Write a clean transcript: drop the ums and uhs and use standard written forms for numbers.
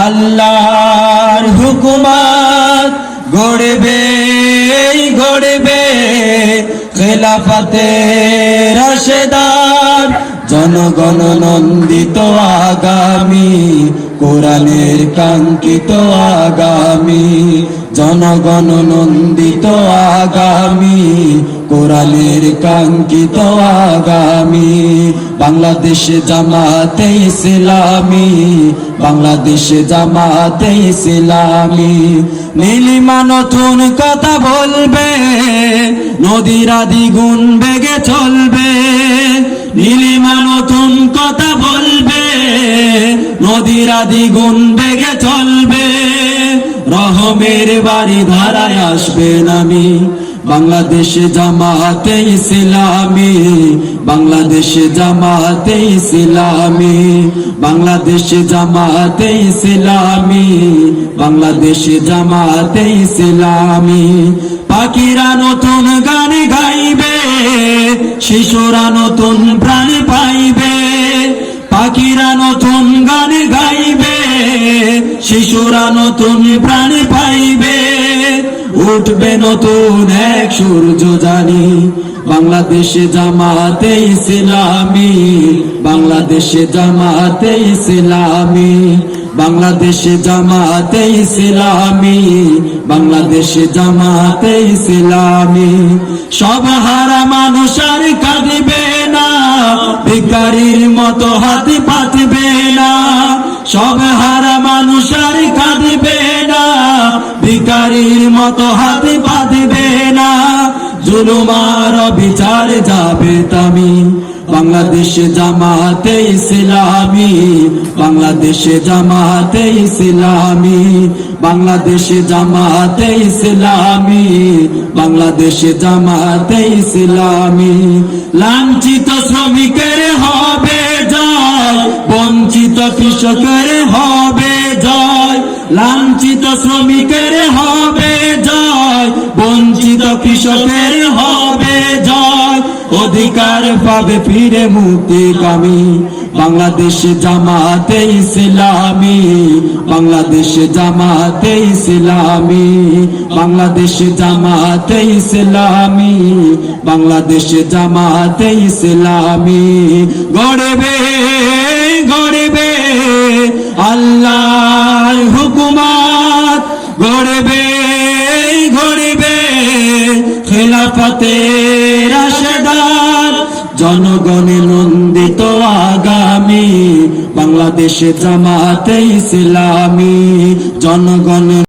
আল্লাহর হুকুমত গড়বে গড়বে খেলাফতে রাশেদার জনগণ নন্দিত আগামী কোরআনের কাঙ্ক্ষিত আগামী জনগণ নন্দিত আগামী কোরআনের কাঙ্ক্ষিত আগামী বাংলাদেশ জামাতে ইসলামী বাংলাদেশ জামাতে ইসলামী নীলিমা নতুন কথা বলবে নদীরা দ্বিগুণ বেগে চলবে নীলিমা নতুন কথা বলবে নদীরা দ্বিগুণ বেগে চলবে রহমের বাড়ি ধারায় আসবে নামি বাংলাদেশ জামাতে ইসলামী বাংলাদেশ জামাতে ইসলামী বাংলাদেশ জামাতে ইসলামী বাংলাদেশ জামাতে ইসলামী পাখিরা নতুন গান গাইবে শিশুরা নতুন প্রাণ পাইবে পাখিরা নতুন গান গাইবে শিশুরা নতুন প্রাণ পাইবে উঠবে নতুন এক সূর্য জানি বাংলাদেশ জামাতে ইসলামী বাংলাদেশ জামাতে ইসলামী বাংলাদেশ জামাতে ইসলামী বাংলাদেশ জামাতে ইসলামী সব হারা মানুষ আর কাঁদবে না ভিখারির মতো হাত পাতবে না সব হারা মানুষ আর কাঁদবে না ভিখারির মতো হাত পাতবে না জুলুমার বিচার যাবে তামি বাংলাদেশ জামাতে ইসলামী বাংলাদেশ জামাতে ইসলামী বাংলাদেশ জামাতে ইসলামী বাংলাদেশ জামাতে ইসলামী লাঞ্ছিত শ্রমিকের হবে জয় বঞ্চিত কৃষকের হবে জয় লাঞ্ছিত শ্রমিকের হবে জয় বঞ্চিত কৃষকের হবে জয় অধিকার পাবে ফিরে মুক্তিকামী বাংলাদেশ জামাতে ইসলামী বাংলাদেশ জামাতে ইসলামী বাংলাদেশ জামাতে ইসলামী বাংলাদেশ জামাতে ইসলামী গড়বে গড়বে আল্লাহর হুকুমত গড়বে গড়বে খেলাফতে রাশেদার জনগণে নন্দিত আগামী বাংলাদেশ জামাতে ইসলামী জনগণ